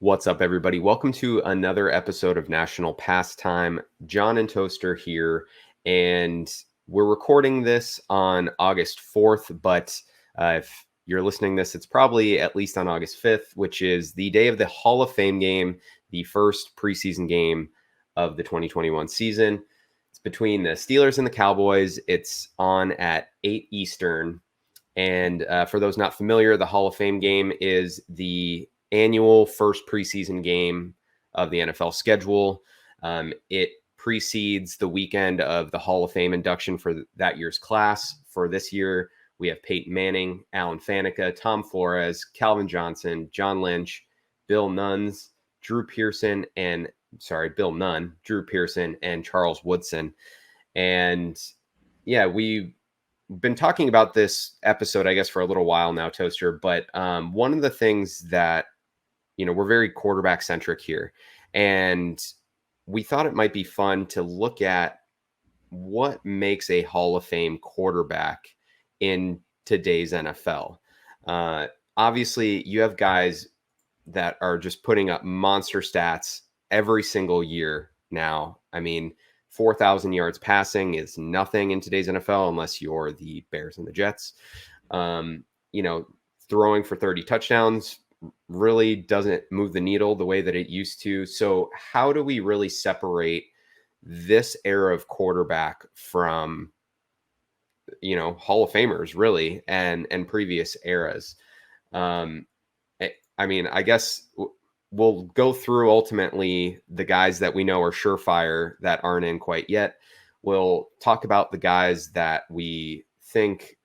What's up, everybody? Welcome to another episode of National Pastime. John and Toaster here, and we're recording this on August 4th, but if you're listening to this, it's probably at least on August 5th, which is the day of the Hall of Fame game, the first preseason game of the 2021 season. It's between the Steelers and the Cowboys. It's on at 8 Eastern. And for those not familiar, the Hall of Fame game is the annual first preseason game of the NFL schedule. It precedes the weekend of the Hall of Fame induction for that year's class. For this year, we have Peyton Manning, Alan Faneca, Tom Flores, Calvin Johnson, John Lynch, Bill Nunn, Drew Pearson, and Charles Woodson. And yeah, we've been talking about this episode, I guess, for a little while now, Toaster. But one of the things that, we're very quarterback centric here. And we thought it might be fun to look at what makes a Hall of Fame quarterback in today's NFL. Obviously, you have guys that are just putting up monster stats every single year now. I mean, 4,000 yards passing is nothing in today's NFL unless you're the Bears and the Jets. Throwing for 30 touchdowns really doesn't move the needle the way that it used to. So how do we really separate this era of quarterback from, Hall of Famers really and previous eras? I guess we'll go through ultimately the guys that we know are surefire that aren't in quite yet. We'll talk about the guys that we think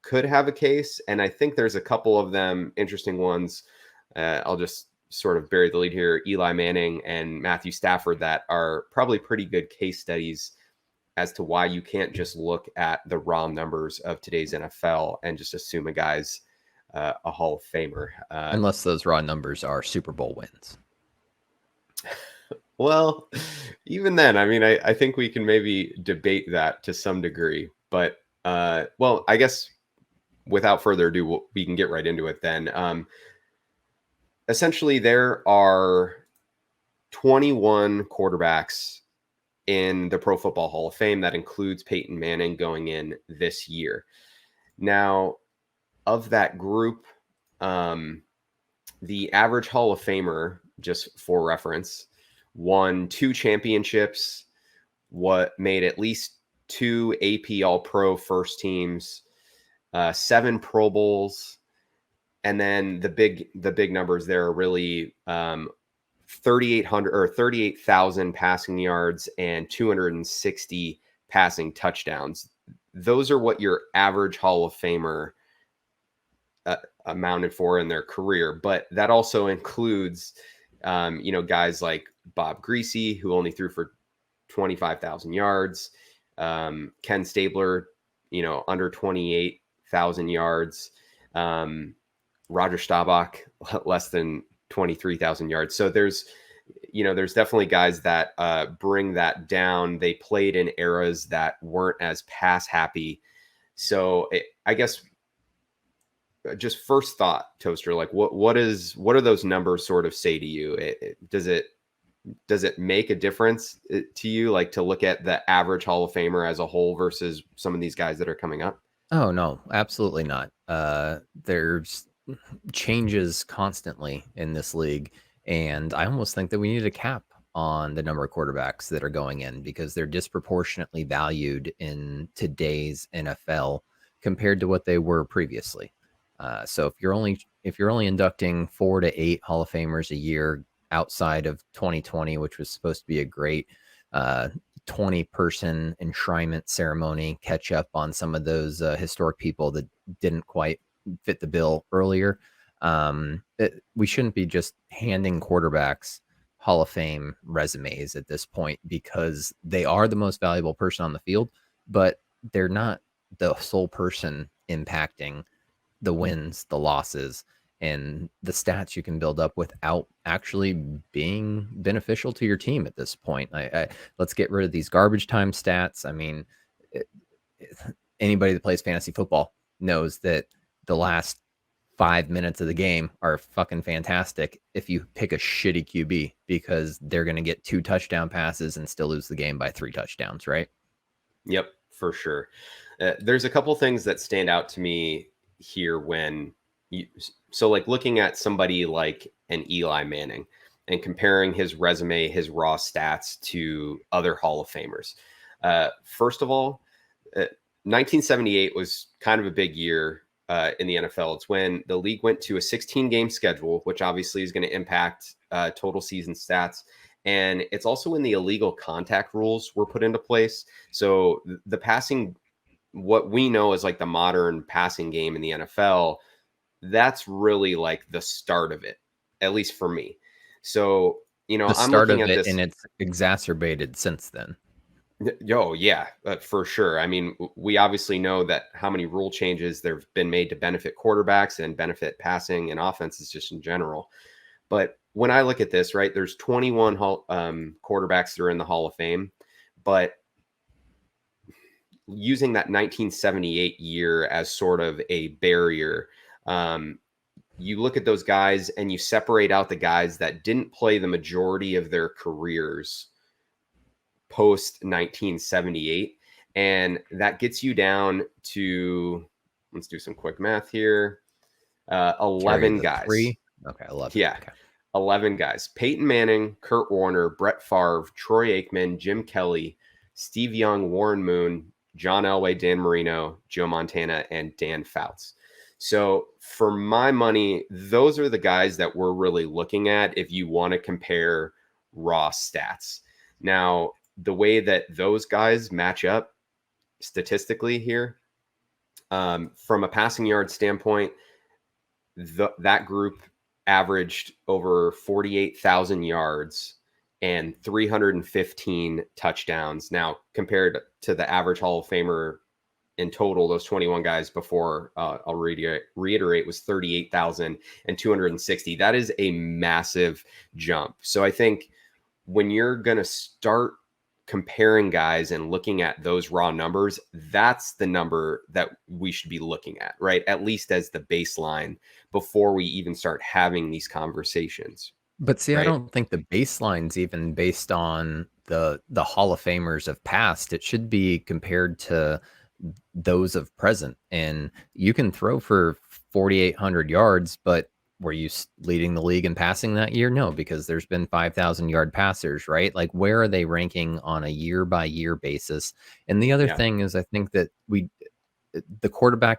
could have a case. And I think there's a couple of them, interesting ones. I'll just sort of bury the lead here. Eli Manning and Matthew Stafford that are probably pretty good case studies as to why you can't just look at the raw numbers of today's NFL and just assume a guy's a Hall of Famer. Unless those raw numbers are Super Bowl wins. Well, even then, I think we can maybe debate that to some degree. But, I guess without further ado, we can get right into it then. Essentially, there are 21 quarterbacks in the Pro Football Hall of Fame. That includes Peyton Manning going in this year. Now, of that group, the average Hall of Famer, just for reference, won 2 championships, made at least 2 AP All-Pro first teams, 7 Pro Bowls, and then the big numbers there are really 3,800 or 38,000 passing yards and 260 passing touchdowns. Those are what your average Hall of Famer amounted for in their career, but that also includes, guys like Bob Greasy, who only threw for 25,000 yards, Ken Stabler, under 28,000 yards, Roger Staubach, less than 23,000 yards. So there's definitely guys that bring that down. They played in eras that weren't as pass happy. So I guess just first thought, Toaster, like what are those numbers sort of say to you? Does it make a difference to you, like to look at the average Hall of Famer as a whole versus some of these guys that are coming up? Oh, no, absolutely not. There's changes constantly in this league, and I almost think that we need a cap on the number of quarterbacks that are going in because they're disproportionately valued in today's NFL compared to what they were previously. So if you're only inducting 4 to 8 Hall of Famers a year outside of 2020, which was supposed to be a great 20-person enshrinement ceremony, catch up on some of those historic people that didn't quite fit the bill earlier. We shouldn't be just handing quarterbacks Hall of Fame resumes at this point because they are the most valuable person on the field, but they're not the sole person impacting the wins, the losses, and the stats you can build up without actually being beneficial to your team at this point. Let's get rid of these garbage time stats. I mean, anybody that plays fantasy football knows that the last 5 minutes of the game are fucking fantastic if you pick a shitty QB, because they're going to get 2 touchdown passes and still lose the game by 3 touchdowns, right? Yep, for sure. There's a couple things that stand out to me here when so like looking at somebody like an Eli Manning and comparing his resume, his raw stats to other Hall of Famers. First of all, 1978 was kind of a big year in the NFL. It's when the league went to a 16-game schedule, which obviously is going to impact total season stats. And it's also when the illegal contact rules were put into place. So the passing, what we know as like the modern passing game in the NFL, that's really like the start of it, at least for me. So, The I'm start looking of at it, this. and it's exacerbated since then. Yo, yeah, for sure. I mean, we obviously know that how many rule changes there have been made to benefit quarterbacks and benefit passing and offenses just in general. But when I look at this, right, there's 21 quarterbacks that are in the Hall of Fame, but using that 1978 year as sort of a barrier, you look at those guys and you separate out the guys that didn't play the majority of their careers post 1978. And that gets you down to, let's do some quick math here, Carry 11 the guys. 3. Okay, 11. Yeah. Okay. 11 guys: Peyton Manning, Kurt Warner, Brett Favre, Troy Aikman, Jim Kelly, Steve Young, Warren Moon, John Elway, Dan Marino, Joe Montana, and Dan Fouts. So for my money, those are the guys that we're really looking at if you want to compare raw stats. Now, the way that those guys match up statistically here, from a passing yard standpoint, that group averaged over 48,000 yards and 315 touchdowns. Now, compared to the average Hall of Famer in total, those 21 guys before, I'll reiterate, was 38,000 and 260. That is a massive jump. So I think when you're going to start comparing guys and looking at those raw numbers, that's the number that we should be looking at, right? At least as the baseline before we even start having these conversations, But see, I right? don't think the baseline's even based on the Hall of Famers of past. It should be compared to those of present. And you can throw for 4,800 yards, but were you leading the league in passing that year? No, because there's been 5,000-yard passers, right? Like, where are they ranking on a year by year basis? And the other Yeah. thing is, I think that the quarterback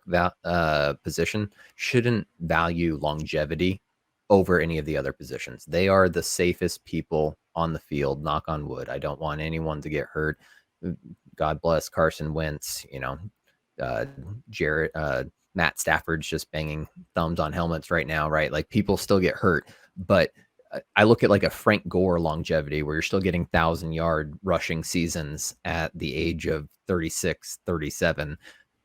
position shouldn't value longevity over any of the other positions. They are the safest people on the field, knock on wood. I don't want anyone to get hurt. God bless Carson Wentz, uh, Jarrett, Matt Stafford's just banging thumbs on helmets right now, right? Like, people still get hurt, but I look at like a Frank Gore longevity where you're still getting 1,000-yard rushing seasons at the age of 36, 37,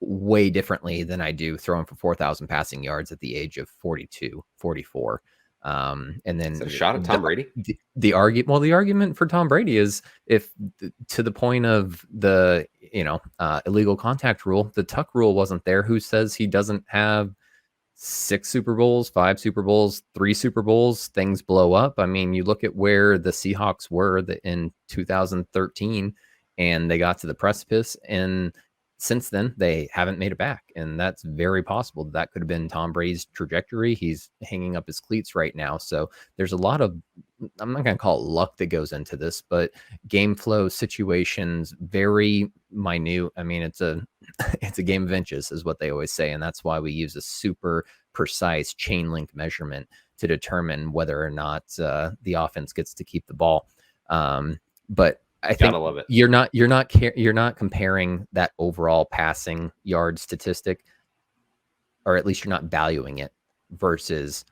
way differently than I do throwing for 4,000 passing yards at the age of 42, 44. And Is that a then shot at Tom Brady? the argument for Tom Brady is, if to the point of the illegal contact rule, the Tuck rule wasn't there. Who says he doesn't have 6 Super Bowls, 5 Super Bowls, 3 Super Bowls? Things blow up. I mean, you look at where the Seahawks were in 2013, and they got to the precipice, and since then they haven't made it back. And that's very possible that could have been Tom Brady's trajectory. He's hanging up his cleats right now. So there's a lot of, I'm not going to call it luck that goes into this, but game flow situations, very minute. I mean, it's a game of inches is what they always say. And that's why we use a super precise chain link measurement to determine whether or not the offense gets to keep the ball. But I think Gotta love it. you're not comparing that overall passing yard statistic, or at least you're not valuing it versus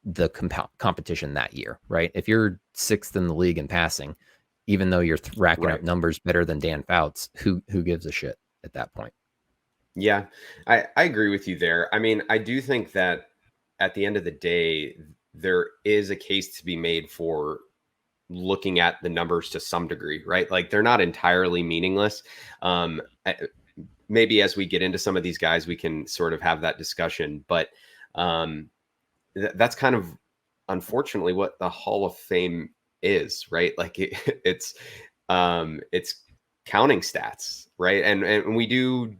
the competition that year, right? If you're 6th in the league in passing, even though you're racking up numbers better than Dan Fouts, who gives a shit at that point? Yeah, I agree with you there. I mean, I do think that at the end of the day, there is a case to be made for looking at the numbers to some degree, right? Like, they're not entirely meaningless. Maybe as we get into some of these guys, we can sort of have that discussion. But Um, that's kind of unfortunately what the Hall of Fame is, right? Like it's counting stats, right? And we do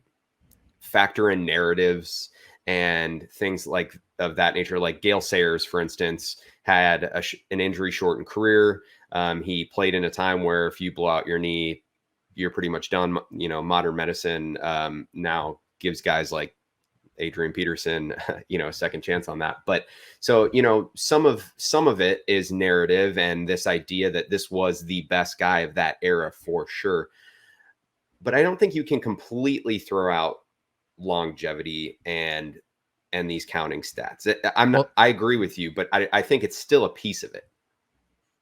factor in narratives and things like of that nature. Like Gale Sayers, for instance, had an injury shortened career. He played in a time where if you blow out your knee, you're pretty much done. You know, modern medicine now gives guys like Adrian Peterson, a second chance on that. But so, some of it is narrative and this idea that this was the best guy of that era for sure. But I don't think you can completely throw out longevity and these counting stats. I agree with you, but I think it's still a piece of it.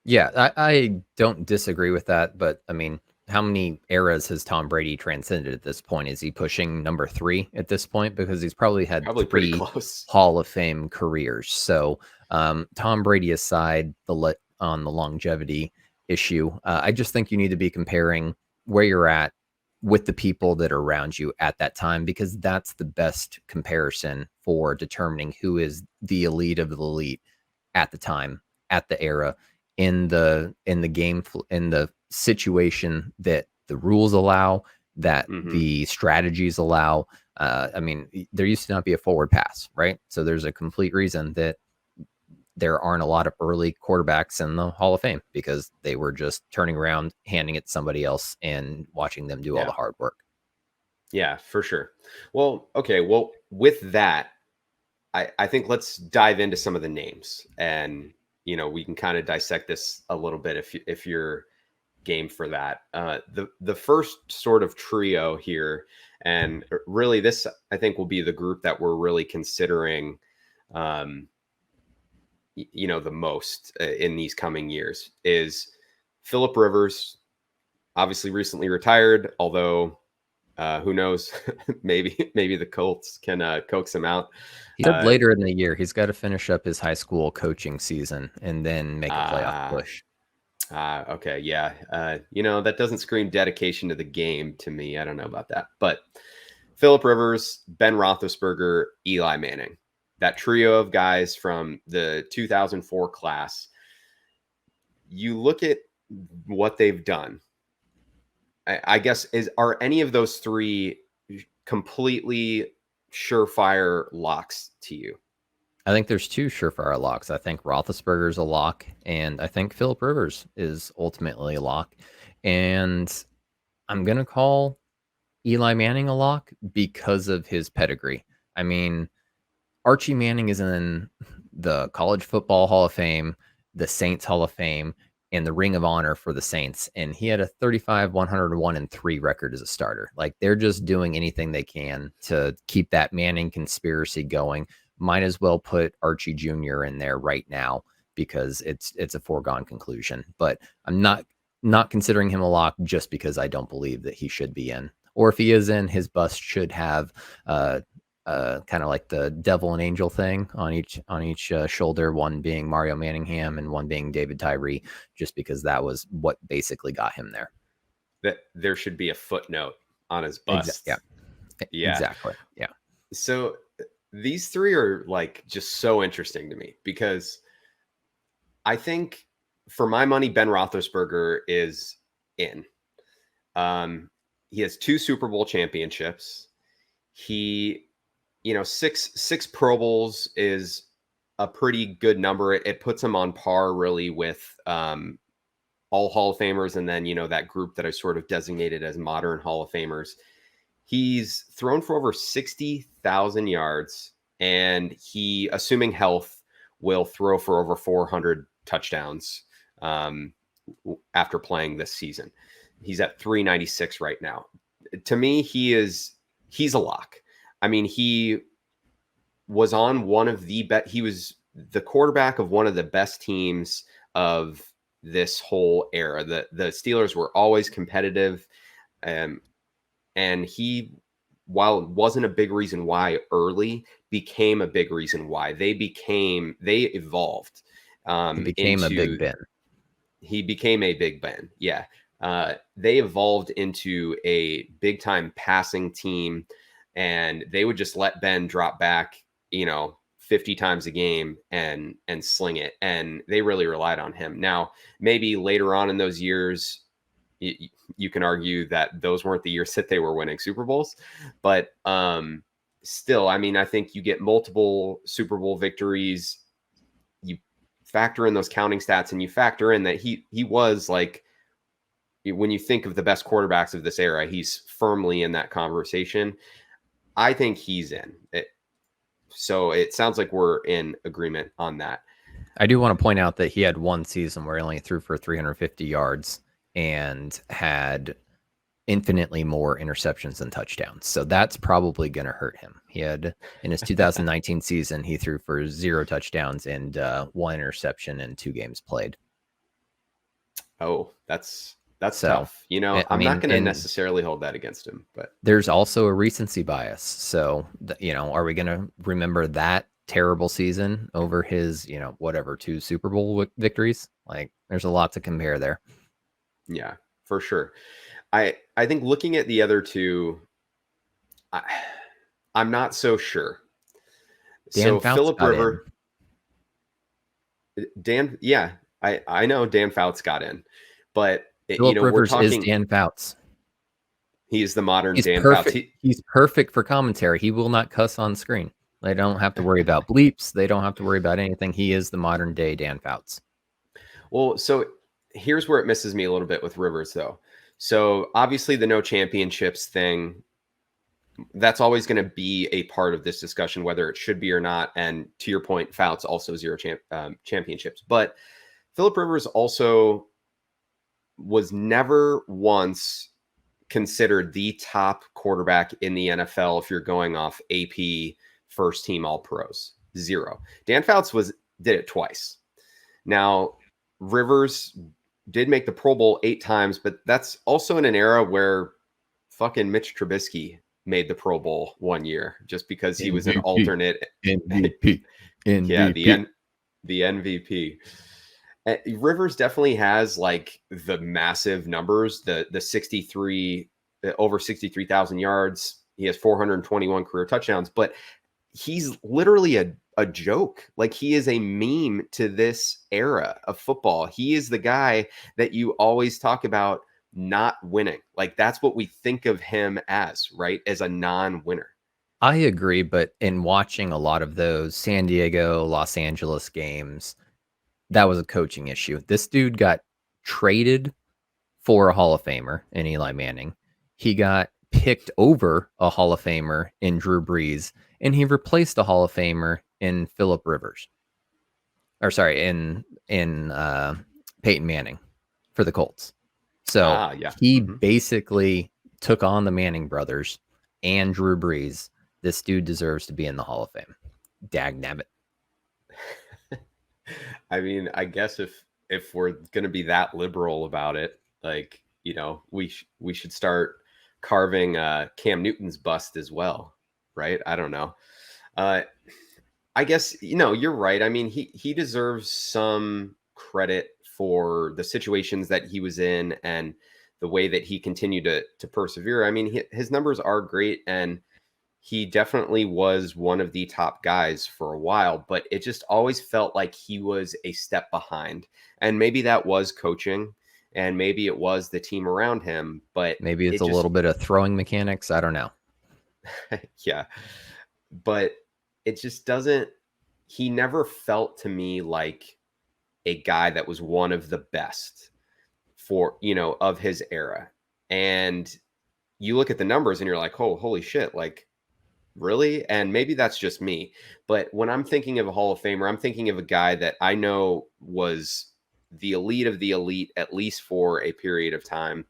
Yeah, I don't disagree with that, but I mean, how many eras has Tom Brady transcended at this point? Is he pushing number 3 at this point? Because he's probably had Probably pretty 3 close. Hall of Fame careers. So, Tom Brady aside, on the longevity issue, I just think you need to be comparing where you're at with the people that are around you at that time, because that's the best comparison for determining who is the elite of the elite at the time, at the era, in the game, in the situation that the rules allow, that the strategies allow. I mean, there used to not be a forward pass, right? So there's a complete reason that there aren't a lot of early quarterbacks in the Hall of Fame, because they were just turning around, handing it to somebody else, and watching them do all the hard work. Yeah, for sure. Well, okay. Well, with that, I think let's dive into some of the names, and we can kind of dissect this a little bit if you're game for that. The first sort of trio here, and really this I think will be the group that we're really considering, the most in these coming years, is Phillip Rivers. Obviously, recently retired, although. Who knows? maybe the Colts can coax him out. He said later in the year he's got to finish up his high school coaching season and then make a playoff push. Okay, yeah. That doesn't scream dedication to the game to me. I don't know about that. But Phillip Rivers, Ben Roethlisberger, Eli Manning, that trio of guys from the 2004 class. You look at what they've done. I guess are any of those three completely surefire locks to you? I think there's 2 surefire locks. I think Roethlisberger's a lock, and I think Phillip Rivers is ultimately a lock. And I'm gonna call Eli Manning a lock because of his pedigree. I mean, Archie Manning is in the College Football Hall of Fame, the Saints Hall of Fame, and the Ring of Honor for the Saints, and he had a 35, 101, and 3 record as a starter. Like, they're just doing anything they can to keep that Manning conspiracy going. Might as well put Archie Jr. in there right now, because it's a foregone conclusion. But I'm not considering him a lock just because I don't believe that he should be in. Or if he is in, his bust should have kind of like the devil and angel thing on each shoulder, one being Mario Manningham and one being David Tyree, just because that was what basically got him there. That there should be a footnote on his bust. Yeah, exactly. Yeah. So these three are like just so interesting to me, because I think for my money, Ben Roethlisberger is in. He has 2 Super Bowl championships. He, six Pro Bowls is a pretty good number. It puts him on par really with all Hall of Famers, and then that group that I sort of designated as modern Hall of Famers. He's thrown for over 60,000 yards, and he, assuming health, will throw for over 400 touchdowns after playing this season. He's at 396 right now. To me, he's a lock. I mean, he was on one of the he was the quarterback of one of the best teams of this whole era. The Steelers were always competitive. And he, while it wasn't a big reason why early, became a big reason why. They evolved. He became a Big Ben. He became a Big Ben. Yeah. They evolved into a big time passing team, and they would just let Ben drop back, 50 times a game and sling it. And they really relied on him. Now, maybe later on in those years, you can argue that those weren't the years that they were winning Super Bowls, but still, I mean, I think you get multiple Super Bowl victories. You factor in those counting stats, and you factor in that he was like, when you think of the best quarterbacks of this era, he's firmly in that conversation. I think he's in it. So it sounds like we're in agreement on that. I do want to point out that he had one season where he only threw for 350 yards and had infinitely more interceptions than touchdowns. So that's probably going to hurt him. He had, in his 2019 season, he threw for 0 touchdowns and 1 interception in 2 games played. Oh, that's tough. You know, I'm not going to necessarily hold that against him, but there's also a recency bias. So, you know, are we going to remember that terrible season over his, you know, whatever, 2 Super Bowl victories? Like, there's a lot to compare there. Yeah, for sure. I think looking at the other 2, I'm not so sure. So Philip Rivers, I know Dan Fouts got in, but Philip Rivers is Dan Fouts. He's the modern Dan Fouts. He's perfect for commentary. He will not cuss on screen. They don't have to worry about bleeps. They don't have to worry about anything. He is the modern day Dan Fouts. Well, so here's where it misses me a little bit with Rivers, though. So obviously the no championships thing, that's always going to be a part of this discussion, whether it should be or not. And to your point, Fouts also 0 championships. But Philip Rivers also was never once considered the top quarterback in the NFL if you're going off AP first team all pros. 0. Dan Fouts did it twice. Now, Rivers did make the Pro Bowl 8 times, but that's also in an era where fucking Mitch Trubisky made the Pro Bowl 1 year just because he was an alternate MVP. Yeah, the MVP. Rivers definitely has like the massive numbers, the 63, over 63,000 yards. He has 421 career touchdowns, but he's literally a joke. Like, he is a meme to this era of football. He is the guy that you always talk about not winning. Like, that's what we think of him as, right? As a non-winner. I agree, but in watching a lot of those San Diego, Los Angeles games, that was a coaching issue. This dude got traded for a Hall of Famer in Eli Manning. He got picked over a Hall of Famer in Drew Brees, and he replaced a Hall of Famer in Philip Rivers. Or sorry, in Peyton Manning for the Colts. So he basically took on the Manning brothers and Drew Brees. This dude deserves to be in the Hall of Fame. Dagnabbit. I mean, I guess if we're going to be that liberal about it, like, you know, we should start carving Cam Newton's bust as well, right? I don't know. I guess, you know, you're right. I mean, he deserves some credit for the situations that he was in and the way that he continued to persevere. I mean, his numbers are great, and he definitely was one of the top guys for a while, but it just always felt like he was a step behind. And maybe that was coaching, and maybe it was the team around him, but maybe it's a little bit of throwing mechanics. I don't know. Yeah. But it just doesn't, he never felt to me like a guy that was one of the best for, you know, of his era. And you look at the numbers and you're like, oh, holy shit. Like, really? And maybe that's just me. But when I'm thinking of a Hall of Famer, I'm thinking of a guy that I know was the elite of the elite, at least for a period of time.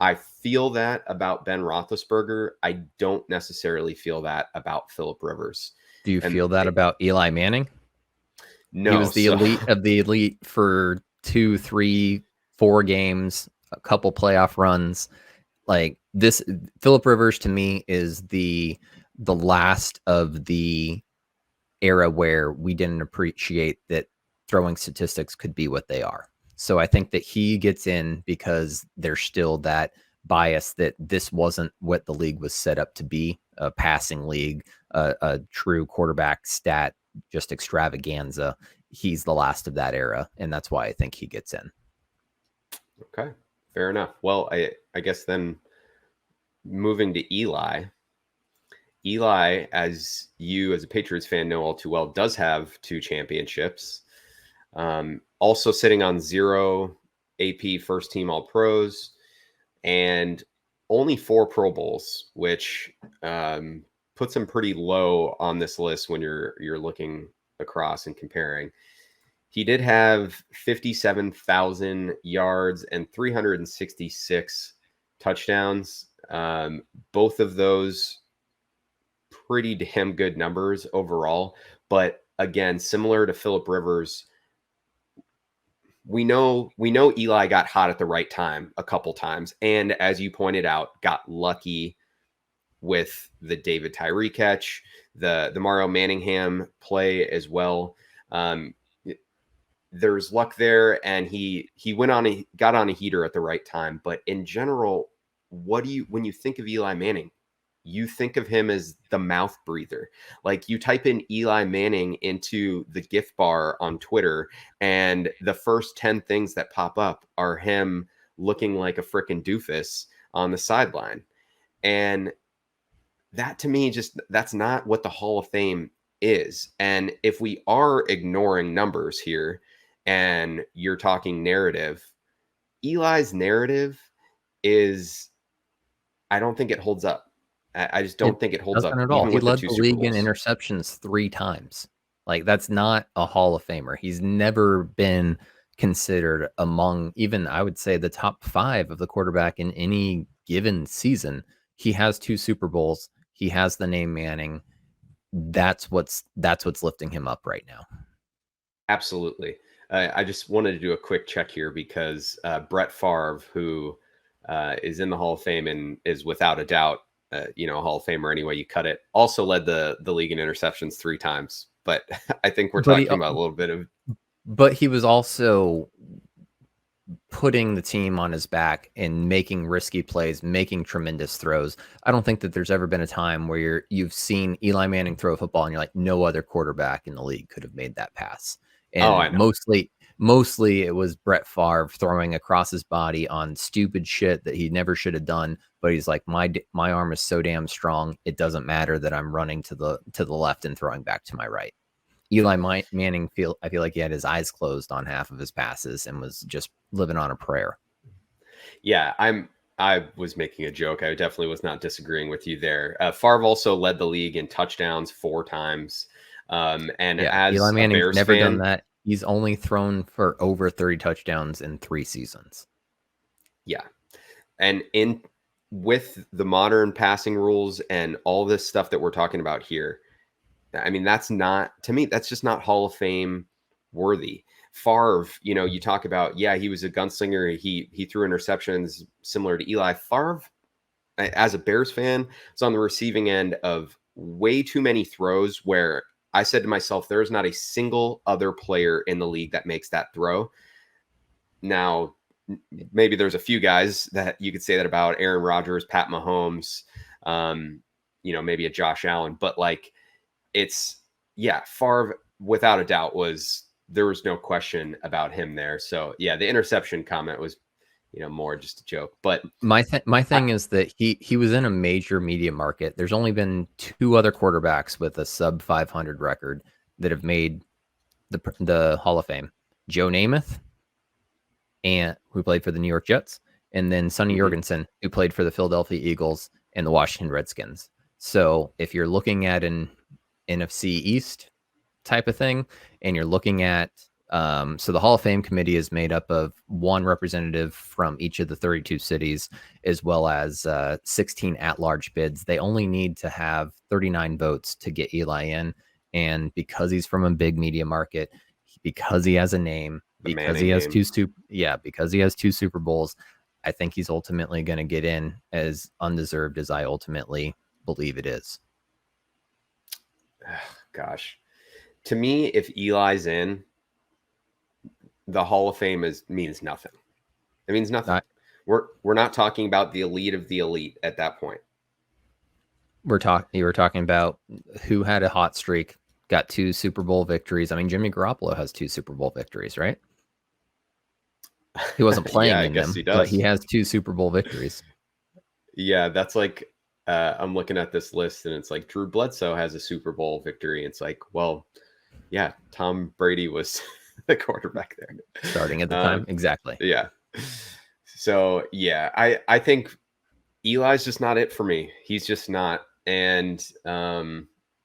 I feel that about Ben Roethlisberger. I don't necessarily feel that about Philip Rivers. Do you feel that about Eli Manning? No. He was the elite of the elite for 2, 3, 4 games, a couple playoff runs. Like, this, Philip Rivers to me is the last of the era where we didn't appreciate that throwing statistics could be what they are. So I think that he gets in because there's still that bias that this wasn't what the league was set up to be, a passing league, a true quarterback stat just extravaganza. He's the last of that era, and that's why I think he gets in. Okay, fair enough. Well, I guess then moving to Eli. Eli, as you as a Patriots fan know all too well, does have 2 championships. Also sitting on 0 AP first team All Pros and only 4 Pro Bowls, which puts him pretty low on this list when you're looking across and comparing. He did have 57,000 yards and 366 touchdowns. Both of those pretty damn good numbers overall. But again, similar to Phillip Rivers, we know Eli got hot at the right time a couple times. And as you pointed out, got lucky with the David Tyree catch, the Mario Manningham play as well. There's luck there, and he got on a heater at the right time. But in general, when you think of Eli Manning, you think of him as the mouth breather. Like, you type in Eli Manning into the GIF bar on Twitter, and the first 10 things that pop up are him looking like a freaking doofus on the sideline. And that, to me, that's not what the Hall of Fame is. And if we are ignoring numbers here and you're talking narrative, Eli's narrative I don't think it holds up. I just don't think it holds up. Doesn't at all. He led the league in interceptions 3 times. Like, that's not a Hall of Famer. He's never been considered among, even, I would say, the top 5 of the quarterback in any given season. He has 2 Super Bowls. He has the name Manning. That's what's lifting him up right now. Absolutely. I just wanted to do a quick check here because Brett Favre, who is in the Hall of Fame and is without a doubt, a Hall of Famer any way you cut it, also led the league in interceptions 3 times. But I think we're talking about a little bit of. But he was also putting the team on his back and making risky plays, making tremendous throws. I don't think that there's ever been a time where you've seen Eli Manning throw a football and you're like, no other quarterback in the league could have made that pass. And mostly it was Brett Favre throwing across his body on stupid shit that he never should have done. But he's like, my arm is so damn strong, it doesn't matter that I'm running to the left and throwing back to my right. Eli Manning, I feel like he had his eyes closed on half of his passes and was just living on a prayer. Yeah, I was making a joke. I definitely was not disagreeing with you there. Favre also led the league in touchdowns 4 times. As Eli Manning's Bears never fan, done that. He's only thrown for over 30 touchdowns in 3 seasons. Yeah. And with the modern passing rules and all this stuff that we're talking about here, I mean, that's just not Hall of Fame worthy. Favre, you talk about, he was a gunslinger. He threw interceptions similar to Eli. Favre, as a Bears fan, was on the receiving end of way too many throws where I said to myself, there is not a single other player in the league that makes that throw. Now, maybe there's a few guys that you could say that about: Aaron Rodgers, Pat Mahomes, maybe a Josh Allen, but Favre, without a doubt, there was no question about him there. So the interception comment was, more just a joke. But my thing is that he was in a major media market. There's only been 2 other quarterbacks with a sub 500 record that have made the Hall of Fame: Joe Namath, and who played for the New York Jets, and then Sonny Jurgensen, who played for the Philadelphia Eagles and the Washington Redskins. So if you're looking at an NFC East type of thing, and you're looking at so the Hall of Fame committee is made up of 1 representative from each of the 32 cities, as well as 16 at-large bids. They only need to have 39 votes to get Eli in, and because he's from a big media market, because he has a name, because he has 2 Super Bowls, I think he's ultimately going to get in, as undeserved as I ultimately believe it is. Gosh, to me, if Eli's in, the Hall of Fame means nothing. It means nothing. We're not talking about the elite of the elite at that point. You were talking about who had a hot streak got 2 Super Bowl victories. I mean, Jimmy Garoppolo has 2 Super Bowl victories, right? He wasn't Yeah, playing I in guess he them, but he does. has 2 Super Bowl victories. Yeah, that's like I'm looking at this list and it's like Drew Bledsoe has a Super Bowl victory. It's like, well, yeah, Tom Brady was the quarterback there. Starting at the time. Exactly. Yeah. So yeah, I think Eli's just not it for me. He's just not. And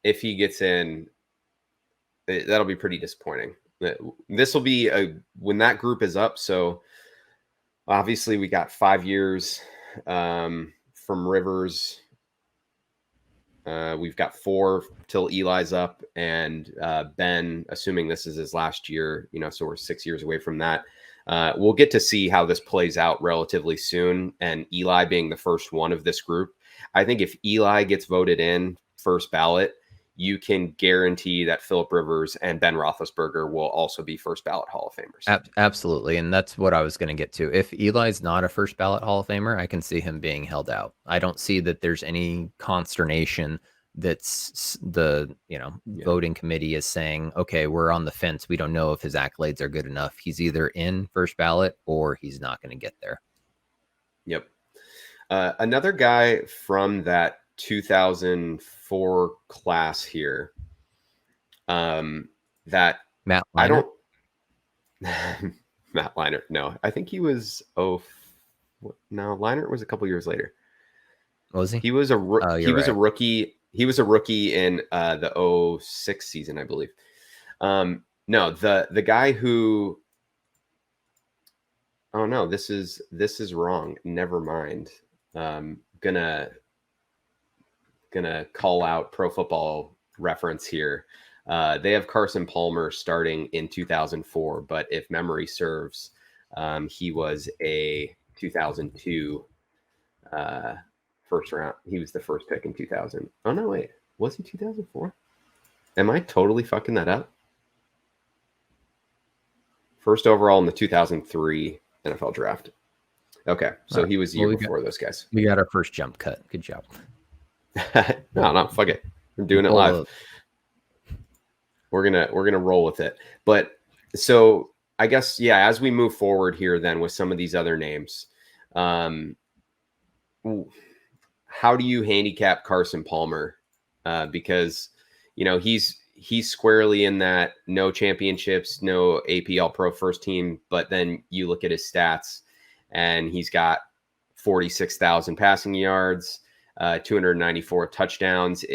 if he gets in, that'll be pretty disappointing. This will be when that group is up. So obviously we got 5 years from Rivers. We've got 4 till Eli's up, and Ben, assuming this is his last year, so we're 6 years away from that. We'll get to see how this plays out relatively soon. And Eli being the first one of this group, I think if Eli gets voted in first ballot, you can guarantee that Phillip Rivers and Ben Roethlisberger will also be first ballot Hall of Famers. Absolutely. And that's what I was going to get to. If Eli's not a first ballot Hall of Famer, I can see him being held out. I don't see that there's any consternation that's the voting committee is saying, okay, we're on the fence. We don't know if his accolades are good enough. He's either in first ballot or he's not going to get there. Yep. Another guy from that 2004 class here, that Matt Leinart? I don't Matt Leinart. No, I think he was no, Leinart was a couple years later. Was he? He was a he was right. a rookie. He was a rookie in the 06 season, I believe. No, the guy who. Oh no, this is wrong. Never mind. Gonna call out Pro Football Reference here. They have Carson Palmer starting in 2004, but if memory serves, he was a 2002 first round. He was the first pick in 2000. Oh no, wait, was he 2004? Am I totally fucking that up? First overall in the 2003 NFL draft. Okay, so he was a year before those guys. We got our first jump cut. Good job. No, fuck it. We're doing it live. We're gonna roll with it. But so I guess as we move forward here, then with some of these other names, how do you handicap Carson Palmer? Because he's squarely in that no championships, no APL Pro first team. But then you look at his stats, and he's got 46,000 passing yards, 294 touchdowns.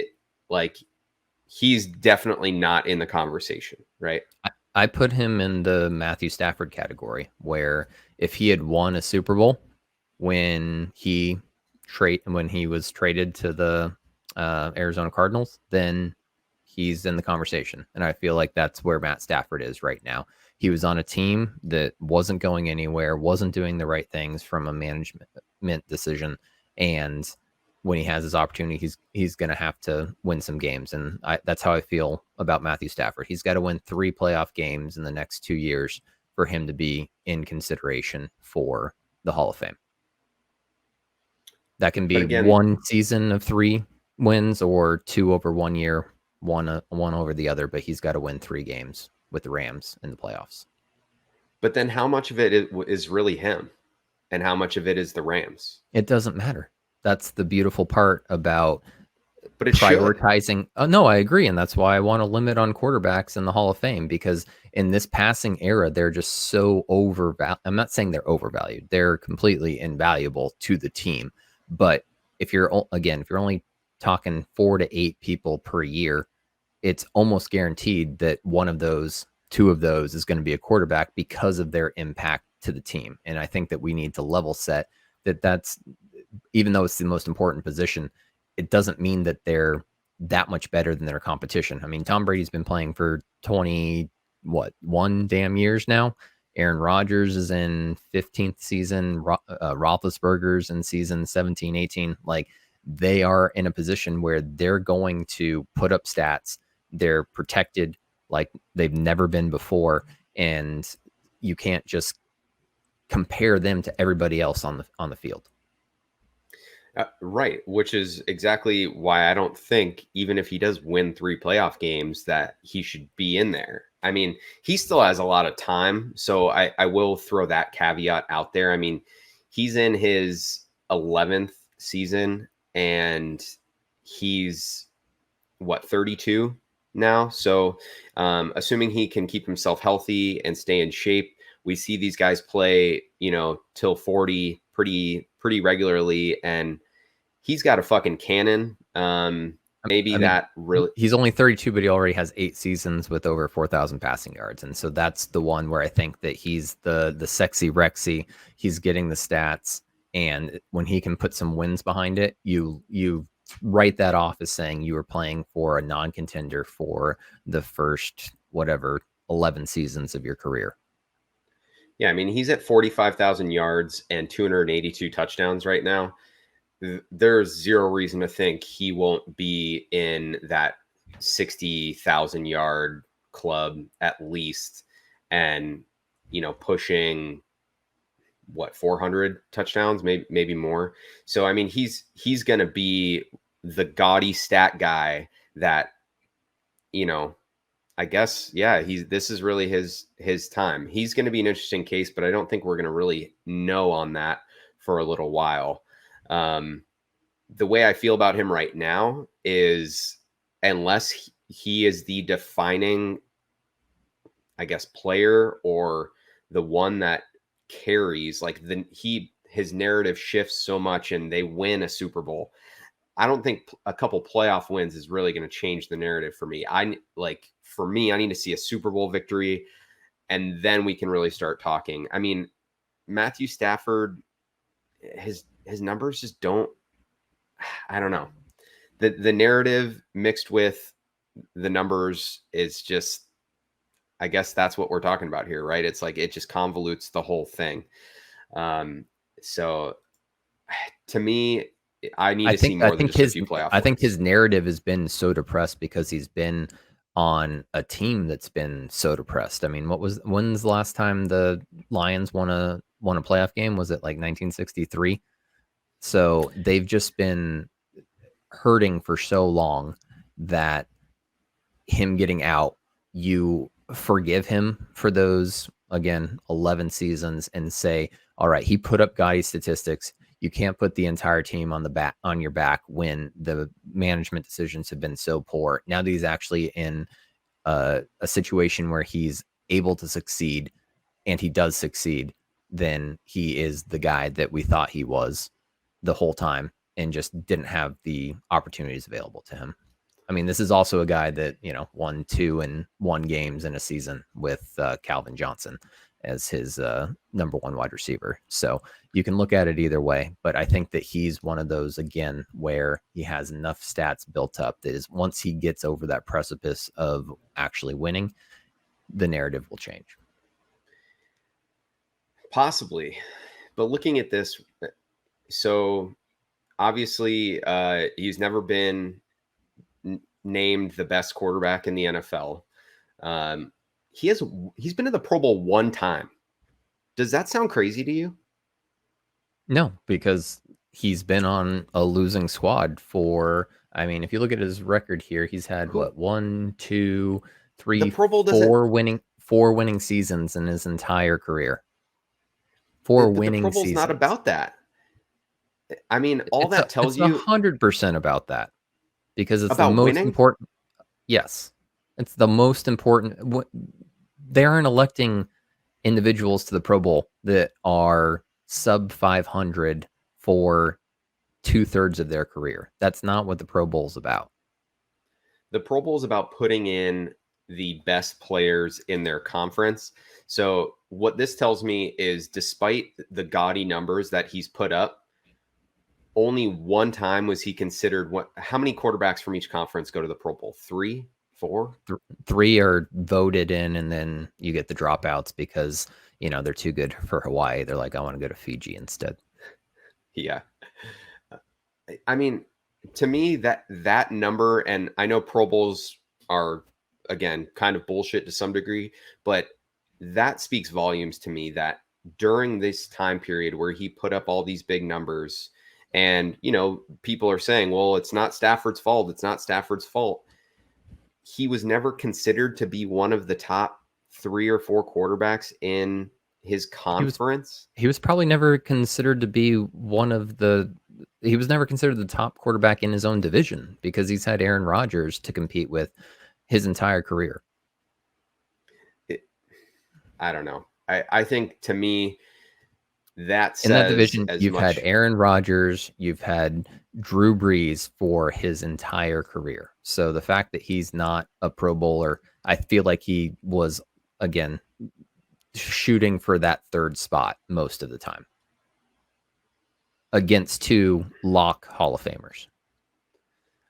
He's definitely not in the conversation, right? I put him in the Matthew Stafford category, where if he had won a Super Bowl when he was traded to the Arizona Cardinals, then he's in the conversation. And I feel like that's where Matt Stafford is right now. He was on a team that wasn't going anywhere, wasn't doing the right things from a management decision, and when he has his opportunity, he's going to have to win some games. And that's how I feel about Matthew Stafford. He's got to win 3 playoff games in the next 2 years for him to be in consideration for the Hall of Fame. That can be one season of 3 wins or 2 over 1 year, one over the other, but he's got to win 3 games with the Rams in the playoffs. But then how much of it is really him and how much of it is the Rams? It doesn't matter. That's the beautiful part about prioritizing. Should. Oh, no, I agree. And that's why I want to limit on quarterbacks in the Hall of Fame, because in this passing era, they're just so overvalued. I'm not saying they're overvalued. They're completely invaluable to the team. But if you're only talking 4 to 8 people per year, it's almost guaranteed that 2 of those is going to be a quarterback because of their impact to the team. And I think that we need to level set that's, even though it's the most important position, it doesn't mean that they're that much better than their competition. I mean, Tom Brady's been playing for 1 damn years now. Aaron Rodgers is in 15th season. Roethlisberger's in season 17, 18. Like, they are in a position where they're going to put up stats. They're protected like they've never been before. And you can't just compare them to everybody else on the field. Right, which is exactly why I don't think, even if he does win 3 playoff games, that he should be in there. I mean, he still has a lot of time, so I will throw that caveat out there. I mean, he's in his 11th season, and he's what, 32 now? So, assuming he can keep himself healthy and stay in shape, we see these guys play, till 40 pretty regularly, and he's got a fucking cannon. Maybe I mean, that really. he's only 32, but he already has 8 seasons with over 4,000 passing yards, and so that's the one where I think that he's the sexy Rexy. He's getting the stats, and when he can put some wins behind it, you write that off as saying you were playing for a non-contender for the first whatever 11 seasons of your career. Yeah, I mean, he's at 45,000 yards and 282 touchdowns right now. There's zero reason to think he won't be in that 60,000 yard club at least, and pushing what, 400 touchdowns, maybe more. So I mean, he's going to be the gaudy stat guy that, I guess, yeah, this is really his time. He's going to be an interesting case, but I don't think we're going to really know on that for a little while. The way I feel about him right now is, unless he is the defining, I guess, player, or the one that carries, like his narrative shifts so much and they win a Super Bowl. I don't think a couple playoff wins is really going to change the narrative for me. I need to see a Super Bowl victory, and then we can really start talking. I mean, Matthew Stafford, his numbers just don't. I don't know. The narrative mixed with the numbers is just. I guess that's what we're talking about here, right? It's like it just convolutes the whole thing. So, to me, I need to see more than just a few playoff I think wins. his narrative has been so depressed because he's been on a team that's been so depressed. I mean, when's the last time the Lions won a playoff game? Was it like 1963? So they've just been hurting for so long that him getting out, you forgive him for those, again, 11 seasons and say, all right, he put up gaudy statistics. You can't put the entire team on your back when the management decisions have been so poor. Now that he's actually in a situation where he's able to succeed, and he does succeed, then he is the guy that we thought he was the whole time and just didn't have the opportunities available to him. I mean, this is also a guy that, won 2 and 1 games in a season with Calvin Johnson as his number 1 wide receiver. So you can look at it either way, but I think that he's one of those, again, where he has enough stats built up that is, once he gets over that precipice of actually winning, the narrative will change. Possibly. But looking at this, so obviously he's never been named the best quarterback in the NFL. He's been in the Pro Bowl 1 time. Does that sound crazy to you? No, because he's been on a losing squad for, I mean, if you look at his record here, he's had what, 1, 2, 3, The Pro Bowl doesn't. 4 winning seasons in his entire career. 4 winning the Pro Bowl's seasons. not about that. I mean, that tells you 100% about that, because it's about the most winning? important. Yes, it's the most important. They aren't electing individuals to the Pro Bowl that are sub 500 for 2/3 of their career. That's not what the Pro Bowl is about. The Pro Bowl is about putting in the best players in their conference. So what this tells me is, despite the gaudy numbers that he's put up, only 1 time was he considered. How many quarterbacks from each conference go to the Pro Bowl? 3, 4? 3 are voted in, and then you get the dropouts because, they're too good for Hawaii. They're like, I want to go to Fiji instead. Yeah. I mean, to me, that number, and I know Pro Bowls are, again, kind of bullshit to some degree, but that speaks volumes to me, that during this time period where he put up all these big numbers And, people are saying, well, it's not Stafford's fault. It's not Stafford's fault. He was never considered to be one of the top 3 or 4 quarterbacks in his conference. He was probably never considered to be he was never considered the top quarterback in his own division because he's had Aaron Rodgers to compete with his entire career. I don't know. I think, to me, that says in that division, as you've much. had Aaron Rodgers, you've had Drew Brees for his entire career. So the fact that he's not a Pro Bowler, I feel like he was, again, shooting for that third spot most of the time against 2 lock Hall of Famers.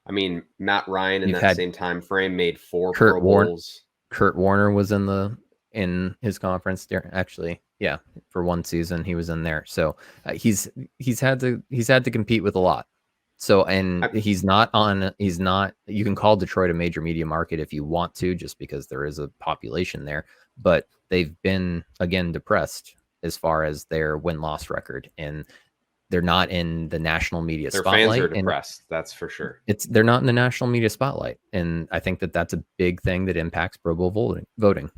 I mean, Matt Ryan in that same time frame made 4 Kurt Pro Bowls. Kurt Warner was in his conference there. Actually, yeah, for one season he was in there. So he's had to compete with a lot. So, and he's not. You can call Detroit a major media market if you want to, just because there is a population there. But they've been, again, depressed as far as their win-loss record, and they're not in the national media spotlight. Their fans are depressed, that's for sure. They're not in the national media spotlight, and I think that that's a big thing that impacts Pro Bowl voting.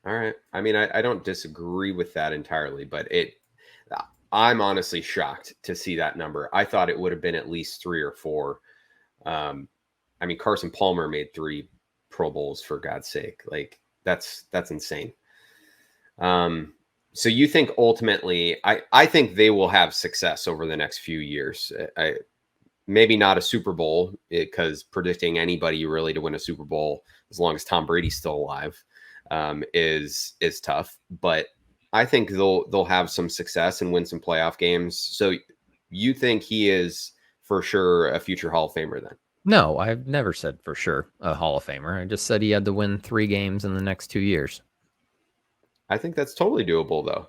All right. I mean, I don't disagree with that entirely, but I'm honestly shocked to see that number. I thought it would have been at least 3 or 4. I mean, Carson Palmer made 3 Pro Bowls, for God's sake. Like, that's insane. So you think ultimately, I think they will have success over the next few years. Maybe not a Super Bowl, because predicting anybody really to win a Super Bowl as long as Tom Brady's still alive is tough. But I think they'll have some success and win some playoff games. So you think he is for sure a future Hall of Famer then? No, I've never said for sure a Hall of Famer. I just said he had to win 3 games in the next 2 years. I think that's totally doable, though.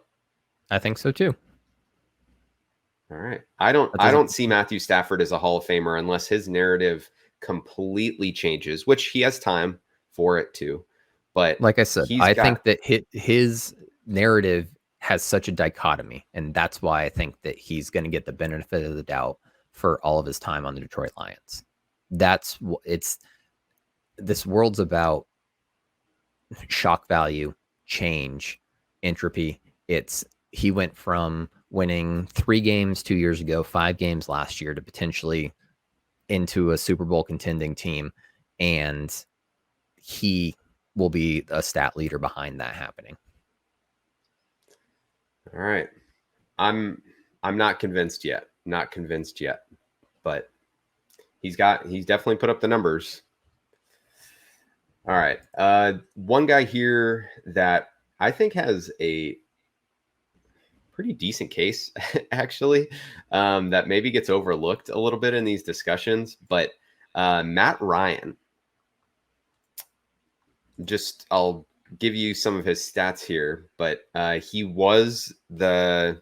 I think so too. All right. I don't see Matthew Stafford as a Hall of Famer unless his narrative completely changes, which he has time for it too. But like I said, I think that his narrative has such a dichotomy, and that's why I think that he's going to get the benefit of the doubt for all of his time on the Detroit Lions. This world's about shock value, change, entropy. He went from winning 3 games 2 years ago, 5 games last year, to potentially into a Super Bowl contending team, and he will be a stat leader behind that happening. All right. I'm not convinced yet. But he's definitely put up the numbers. All right. One guy here that I think has a pretty decent case, actually, that maybe gets overlooked a little bit in these discussions, but Matt Ryan. I'll give you some of his stats here, but he was the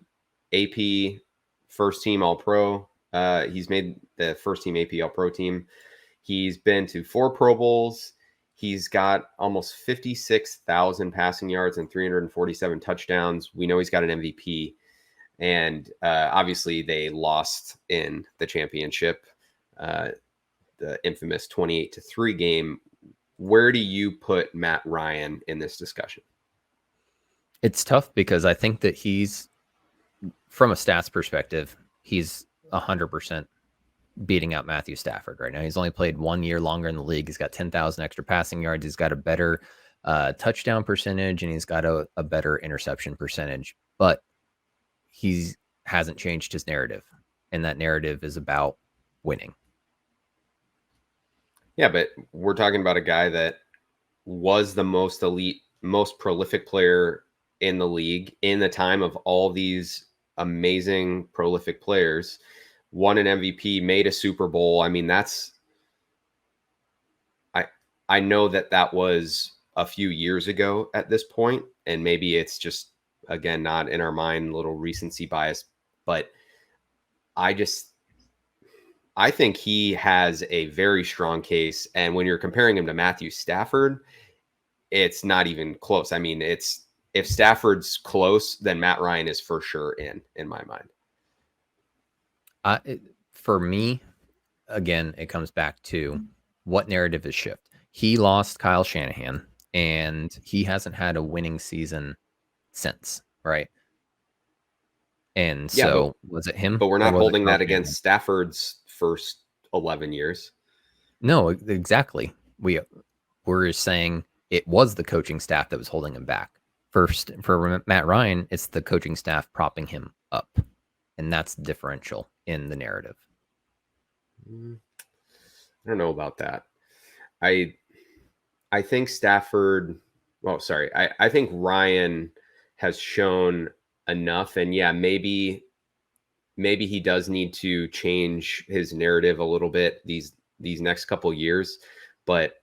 AP first team All-Pro. He's made the first team AP All-Pro team. He's been to 4 Pro Bowls. He's got almost 56,000 passing yards and 347 touchdowns. We know he's got an MVP. And obviously they lost in the championship, the infamous 28-3 game. Where do you put Matt Ryan in this discussion? It's tough because I think that he's, from a stats perspective, he's 100% beating out Matthew Stafford right now. He's only played 1 year longer in the league. He's got 10,000 extra passing yards. He's got a better touchdown percentage, and he's got a better interception percentage. But he hasn't changed his narrative, and that narrative is about winning. Yeah, but we're talking about a guy that was the most elite, most prolific player in the league in the time of all these amazing prolific players, won an MVP, made a Super Bowl. I mean, I know that was a few years ago at this point, and maybe it's just, again, not in our mind, little recency bias, but I think he has a very strong case. And when you're comparing him to Matthew Stafford, it's not even close. I mean, if Stafford's close, then Matt Ryan is for sure in my mind. For me, again, it comes back to what narrative is shift. He lost Kyle Shanahan, and he hasn't had a winning season since, right? And Yeah, so was it him but we're or not was it holding Kyle that against Shanahan? Stafford's first 11 years. No, exactly. We're saying it was the coaching staff that was holding him back. First, for Matt Ryan, it's the coaching staff propping him up, and that's the differential in the narrative. I don't know about that. I I think Stafford. Well, sorry. I think Ryan has shown enough, and yeah, maybe he does need to change his narrative a little bit these next couple years, but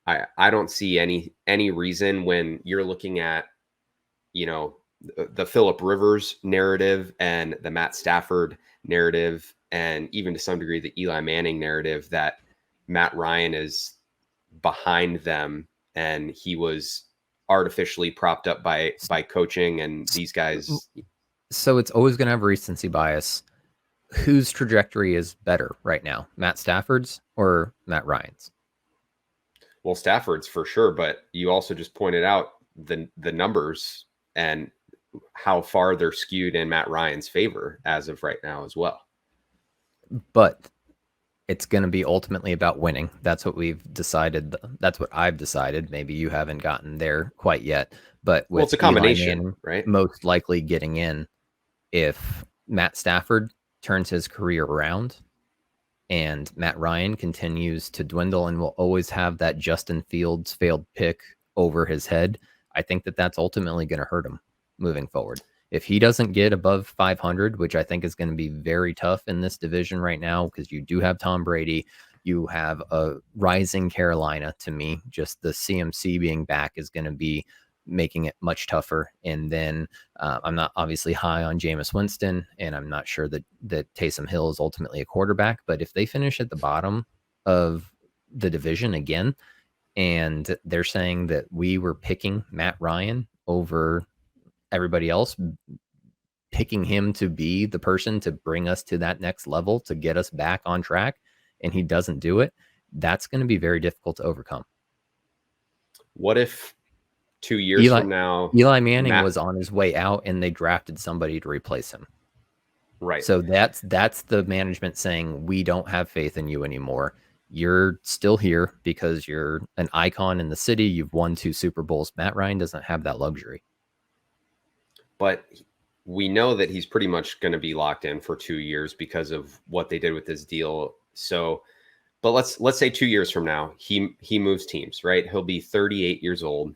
I don't see any reason when you're looking at, you know, the Phillip Rivers narrative and the Matt Stafford narrative, and even to some degree the Eli Manning narrative, that Matt Ryan is behind them and he was artificially propped up by coaching and these guys. So it's always going to have recency bias. Whose trajectory is better right now, Matt Stafford's or Matt Ryan's? Well, Stafford's for sure, but you also just pointed out the numbers and how far they're skewed in Matt Ryan's favor as of right now as well. But it's going to be ultimately about winning. That's what we've decided. That's what I've decided. Maybe you haven't gotten there quite yet. But Well, with it's a Eli combination, Manning right? most likely getting in, if Matt Stafford turns his career around and Matt Ryan continues to dwindle and will always have that Justin Fields failed pick over his head, I think that that's ultimately going to hurt him moving forward. If he doesn't get above 500, which I think is going to be very tough in this division right now, because you do have Tom Brady, you have a rising Carolina. To me, just the CMC being back is going to be making it much tougher. And then I'm not obviously high on Jameis Winston, and I'm not sure that Taysom Hill is ultimately a quarterback. But if they finish at the bottom of the division again, and they're saying that we were picking Matt Ryan over everybody else, picking him to be the person to bring us to that next level, to get us back on track, and he doesn't do it, that's going to be very difficult to overcome. What if 2 years from now, Eli Manning was on his way out and they drafted somebody to replace him? Right. So that's the management saying, we don't have faith in you anymore. You're still here because you're an icon in the city. You've won 2 Super Bowls. Matt Ryan doesn't have that luxury. But we know that he's pretty much going to be locked in for 2 years because of what they did with this deal. So, but let's say 2 years from now, he moves teams, right? He'll be 38 years old.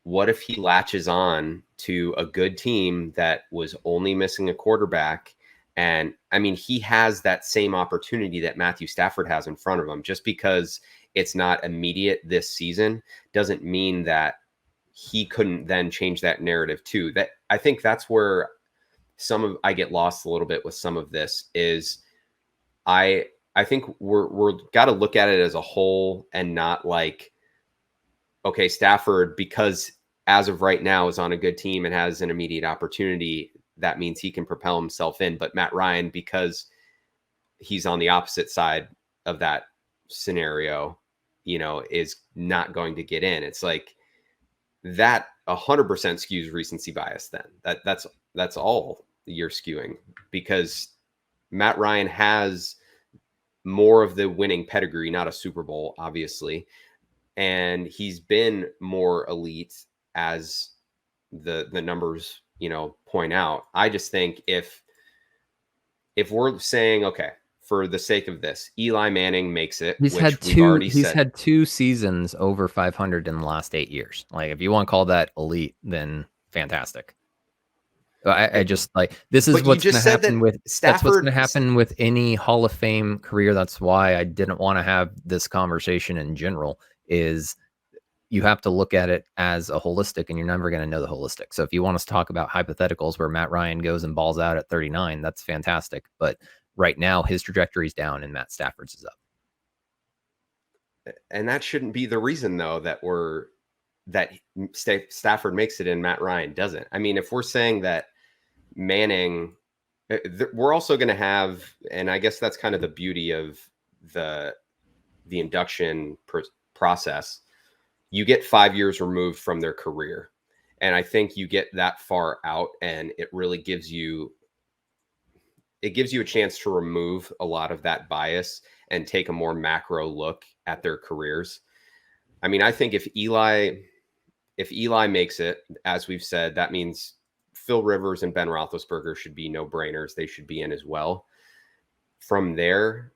What if he latches on to a good team that was only missing a quarterback? And I mean, he has that same opportunity that Matthew Stafford has in front of him. Just because it's not immediate this season doesn't mean that he couldn't then change that narrative too. That I think that's where I get lost a little bit with some of this is I think we're got to look at it as a whole and not like, okay, Stafford, because as of right now is on a good team and has an immediate opportunity, that means he can propel himself in. But Matt Ryan, because he's on the opposite side of that scenario, is not going to get in. It's like that 100% skews recency bias. Then that's all you're skewing, because Matt Ryan has more of the winning pedigree, not a Super Bowl, obviously. And he's been more elite as the numbers, point out. I just think if we're saying, okay, for the sake of this, Eli Manning makes it, He's which had we've two. already He's said. had 2 seasons over 500 in the last 8 years. Like, if you want to call that elite, then fantastic. I just like, this is But you what's going just to said that happen with that's what's going Stafford. to happen with any Hall of Fame career. That's why I didn't want to have this conversation in general. Is you have to look at it as a holistic, and you're never going to know the holistic. So if you want us to talk about hypotheticals where Matt Ryan goes and balls out at 39, that's fantastic. But right now, his trajectory is down and Matt Stafford's is up. And that shouldn't be the reason, though, that Stafford makes it and Matt Ryan doesn't. I mean, if we're saying that Manning, we're also going to have, and I guess that's kind of the beauty of the induction process. You get 5 years removed from their career, and I think you get that far out, and it really gives you a chance to remove a lot of that bias and take a more macro look at their careers. I mean, I think if Eli makes it, as we've said, that means Phil Rivers and Ben Roethlisberger should be no-brainers. They should be in as well. From there,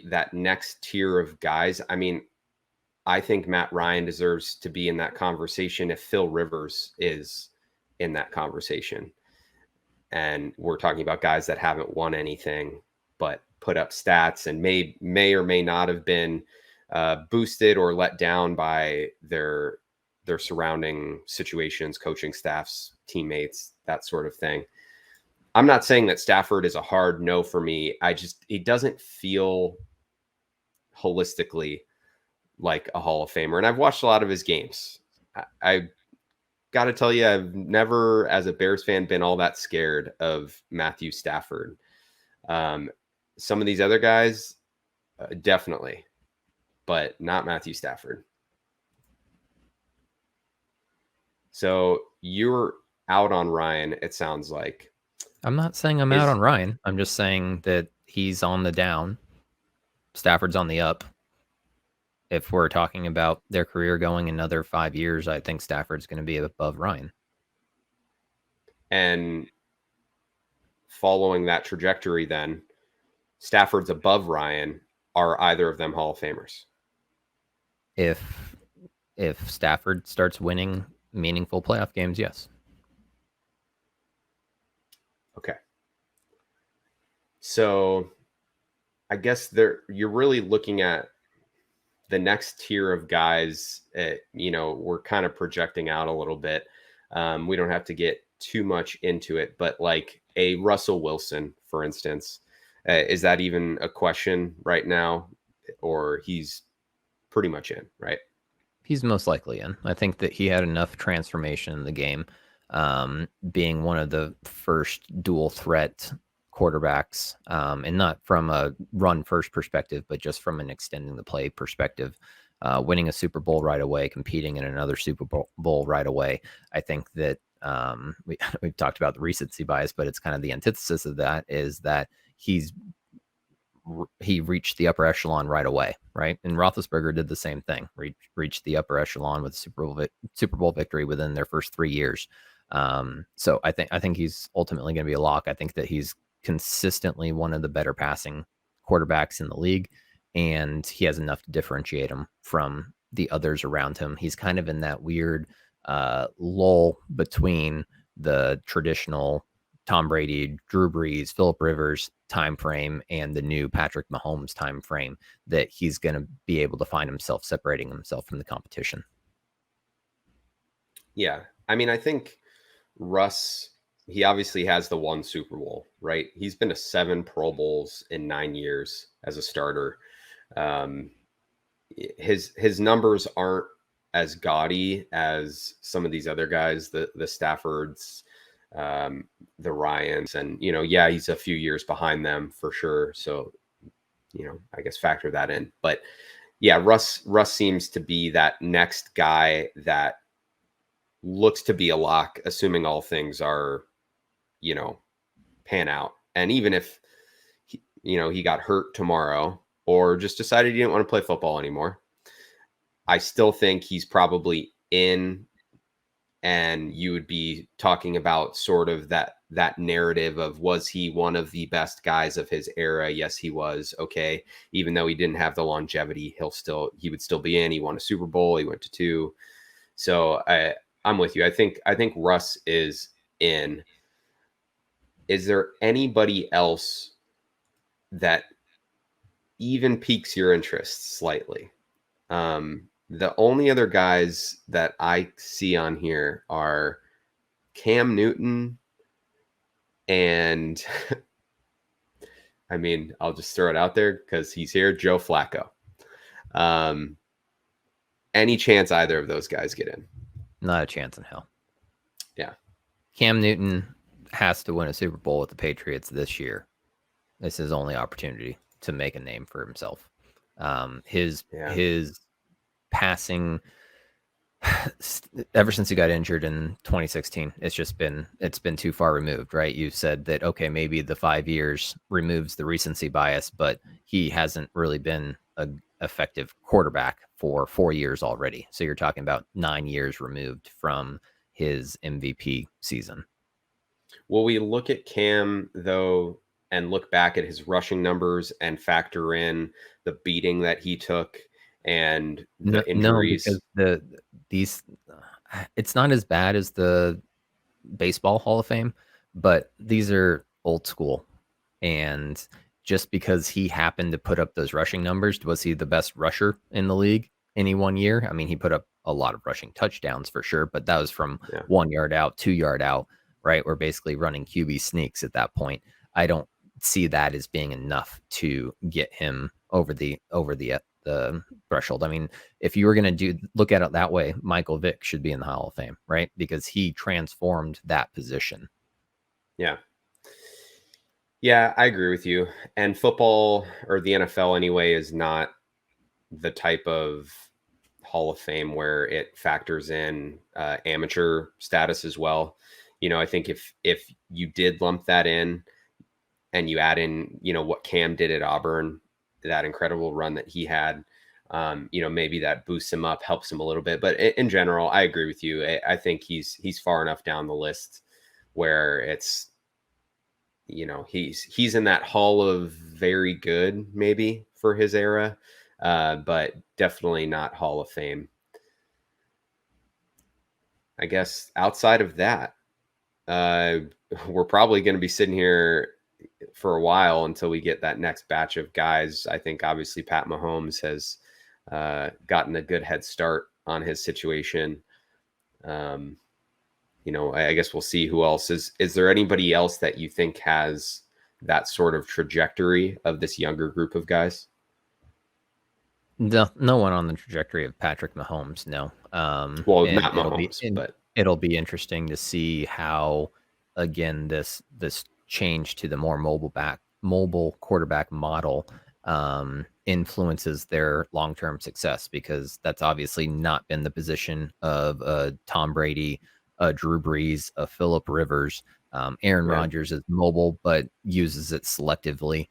that next tier of guys, I mean, I think Matt Ryan deserves to be in that conversation if Phil Rivers is in that conversation. And we're talking about guys that haven't won anything, but put up stats and may or may not have been boosted or let down by their surrounding situations, coaching staffs, teammates, that sort of thing. I'm not saying that Stafford is a hard no for me. He doesn't feel holistically like a Hall of Famer. And I've watched a lot of his games. I got to tell you, I've never, as a Bears fan, been all that scared of Matthew Stafford. Some of these other guys, definitely, but not Matthew Stafford. So you're out on Ryan, it sounds like. I'm not saying I'm out on Ryan. I'm just saying that he's on the down. Stafford's on the up. If we're talking about their career going another 5 years, I think Stafford's going to be above Ryan. And following that trajectory, then Stafford's above Ryan. Are either of them Hall of Famers? If Stafford starts winning meaningful playoff games, yes. Okay. So I guess you're really looking at the next tier of guys. We're kind of projecting out a little bit. We don't have to get too much into it, but like a Russell Wilson, for instance, is that even a question right now? Or he's pretty much in, right? He's most likely in. I think that he had enough transformation in the game, being one of the first dual threat quarterbacks, and not from a run first perspective, but just from an extending the play perspective, winning a Super Bowl right away, competing in another Super Bowl right away. I think that we've talked about the recency bias, but it's kind of the antithesis of that is that he reached the upper echelon right away, right? And Roethlisberger did the same thing, reached the upper echelon with a Super Bowl victory within their first 3 years. So I think he's ultimately going to be a lock. I think that he's consistently one of the better passing quarterbacks in the league, and he has enough to differentiate him from the others around him. He's kind of in that weird lull between the traditional Tom Brady, Drew Brees, Phillip Rivers time frame and the new Patrick Mahomes time frame that he's going to be able to find himself separating himself from the competition. Yeah. I mean, I think Russ, he obviously has the one Super Bowl, right? He's been to 7 Pro Bowls in 9 years as a starter. His numbers aren't as gaudy as some of these other guys, the Staffords, the Ryans, and he's a few years behind them for sure. So, I guess factor that in. But yeah, Russ seems to be that next guy that looks to be a lock, assuming all things are, pan out. And even if he got hurt tomorrow or just decided he didn't want to play football anymore, I still think he's probably in. And you would be talking about sort of that narrative of, was he one of the best guys of his era? Yes, he was. Okay. Even though he didn't have the longevity, he would still be in. He won a Super Bowl. He went to 2. So I'm with you. I think Russ is in. Is there anybody else that even piques your interest slightly? The only other guys that I see on here are Cam Newton and I mean, I'll just throw it out there because he's here, Joe Flacco. Any chance either of those guys get in? Not a chance in hell. Yeah. Cam Newton has to win a Super Bowl with the Patriots this year. This is his only opportunity to make a name for himself. His passing, ever since he got injured in 2016, it's been too far removed, right? You said that, okay, maybe the 5 years removes the recency bias, but he hasn't really been a effective quarterback for 4 years already. So you're talking about 9 years removed from his MVP season. Will we look at Cam, though, and look back at his rushing numbers and factor in the beating that he took and the No, injuries? because these it's not as bad as the baseball Hall of Fame, but these are old school. And just because he happened to put up those rushing numbers, was he the best rusher in the league any 1 year? I mean, he put up a lot of rushing touchdowns for sure, but that was from 1 yard out, 2 yard out, right? We're basically running QB sneaks at that point. I don't see that as being enough to get him over the threshold. I mean, if you were going to look at it that way, Michael Vick should be in the Hall of Fame, right? Because he transformed that position. Yeah. Yeah, I agree with you. And football, or the NFL anyway, is not the type of Hall of Fame where it factors in amateur status as well. I think if you did lump that in and you add in, what Cam did at Auburn, that incredible run that he had, maybe that boosts him up, helps him a little bit. But in general, I agree with you. I think he's far enough down the list where it's, he's in that hall of very good maybe for his era, but definitely not Hall of Fame. I guess outside of that, we're probably going to be sitting here for a while until we get that next batch of guys. I think obviously Pat Mahomes has gotten a good head start on his situation. I guess we'll see who else is there anybody else that you think has that sort of trajectory of this younger group of guys? No one on the trajectory of Patrick Mahomes. No. Well, And not Mahomes, but it'll be interesting to see how, again, this change to the more mobile quarterback model influences their long-term success, because that's obviously not been the position of Tom Brady, Drew Brees, Phillip Rivers. Aaron Rodgers is mobile, but uses it selectively.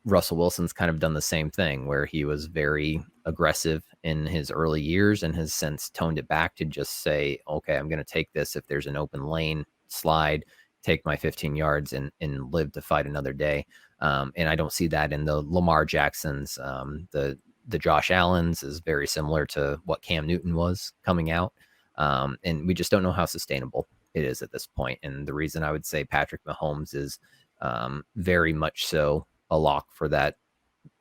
Russell Wilson's kind of done the same thing, where he was very aggressive in his early years and has since toned it back to just say, okay, I'm going to take this. If there's an open lane, slide, take my 15 yards and live to fight another day. And I don't see that in the Lamar Jacksons. The Josh Allens is very similar to what Cam Newton was coming out. And we just don't know how sustainable it is at this point. And the reason I would say Patrick Mahomes is very much so a lock for that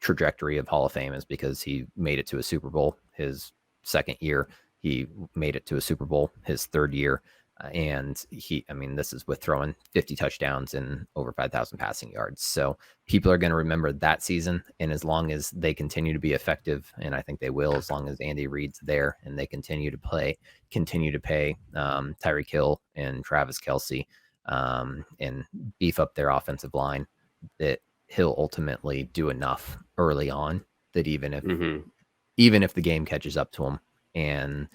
trajectory of Hall of Fame is because he made it to a Super Bowl his second year. He made it to a Super Bowl his third year. And this is with throwing 50 touchdowns and over 5,000 passing yards. So people are going to remember that season. And as long as they continue to be effective, and I think they will, as long as Andy Reid's there and they continue to pay Tyreek Hill and Travis Kelce and beef up their offensive line, that he'll ultimately do enough early on that even if the game catches up to him and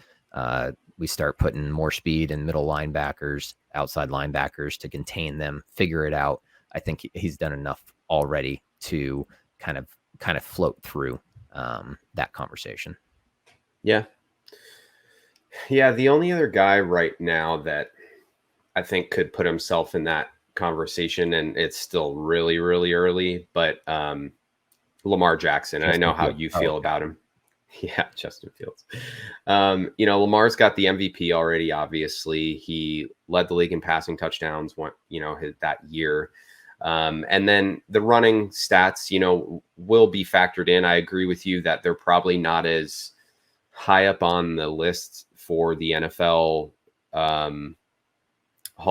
we start putting more speed in middle linebackers, outside linebackers to contain them, figure it out, I think he's done enough already to kind of float through that conversation. Yeah. The only other guy right now that I think could put himself in that conversation, and it's still really, really early, but Lamar Jackson. And I know how you feel about him. Yeah, Justin Fields. Lamar's got the MVP already. Obviously, he led the league in passing touchdowns. That year, and then the running stats, will be factored in. I agree with you that they're probably not as high up on the list for the NFL Hall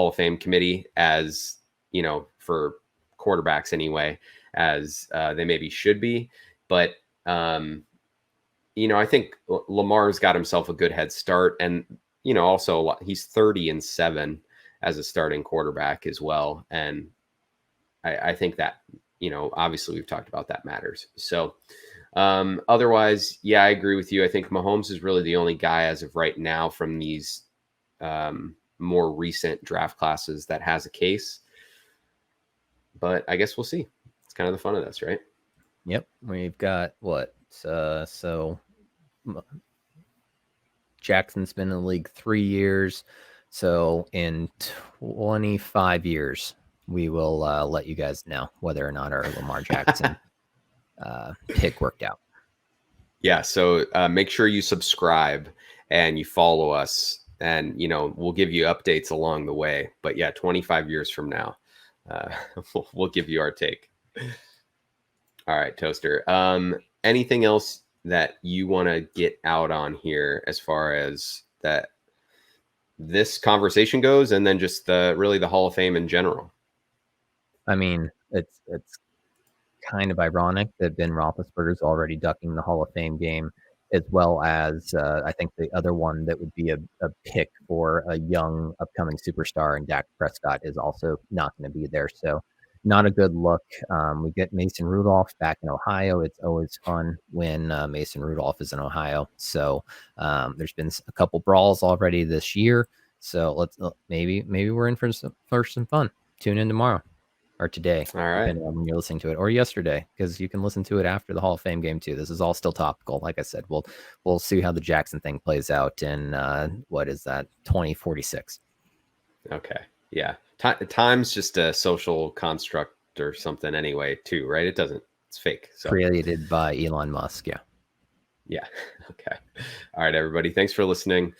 of Fame committee as for quarterbacks anyway, as they maybe should be, but. I think Lamar's got himself a good head start, and also he's 30-7, as a starting quarterback as well. And I think that, obviously we've talked about that matters. So otherwise, yeah, I agree with you. I think Mahomes is really the only guy as of right now from these more recent draft classes that has a case. But I guess we'll see. It's kind of the fun of this, right? Yep. We've got what? So Jackson's been in the league 3 years. So in 25 years, we will let you guys know whether or not our Lamar Jackson pick worked out. Yeah. So make sure you subscribe and you follow us, and, we'll give you updates along the way. But yeah, 25 years from now, we'll give you our take. All right, Toaster. Anything else that you want to get out on here as far as that this conversation goes, and then just really the Hall of Fame in general? I mean, it's kind of ironic that Ben Roethlisberger's already ducking the Hall of Fame game, as well as I think the other one that would be a pick for a young upcoming superstar, and Dak Prescott is also not going to be there. So not a good look. We get Mason Rudolph back in Ohio. It's always fun when Mason Rudolph is in Ohio. So there's been a couple brawls already this year. So let's maybe we're in for some fun. Tune in tomorrow. Or today, All right, depending on when you're listening to it, or yesterday, because you can listen to it after the Hall of Fame game too. This is all still topical. Like I said, we'll see how the Jackson thing plays out in what is that, 2046. Okay, yeah. Time's just a social construct or something anyway, too, right? It's fake. So. Created by Elon Musk. Yeah. Okay. All right, everybody. Thanks for listening.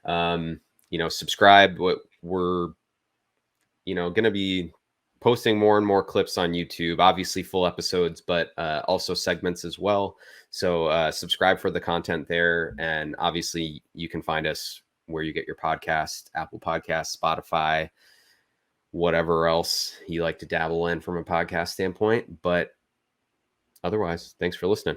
Subscribe. We're going to be posting more and more clips on YouTube, obviously full episodes, but also segments as well. So subscribe for the content there. And obviously you can find us where you get your podcast, Apple Podcasts, Spotify, whatever else you like to dabble in from a podcast standpoint. But otherwise, thanks for listening.